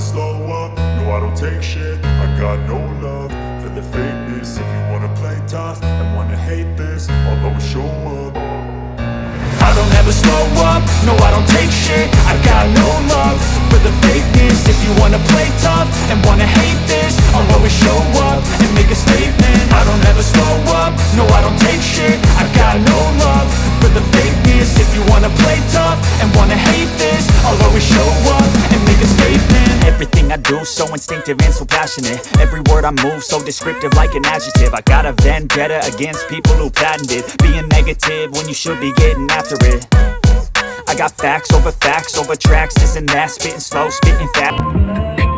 slow up, no I don't take shit. I got no love for the fakeness. If you wanna play tough and wanna hate this, I'll always show up. I don't ever slow up, no I don't take shit. I got no love for the fakeness. If you wanna play tough and wanna hate this, I'll always show up and make a statement. I don't ever slow up, no I don't take shit. I got no love for the fakeness. If you wanna play tough and wanna hate this, I'll always show up and make a statement. Everything I do so instinctive and so passionate. Every word I move so descriptive like an adjective. I got a vendetta against people who patented being negative when you should be getting after it. I got facts over tracks, this and that, spitting slow, spitting fat.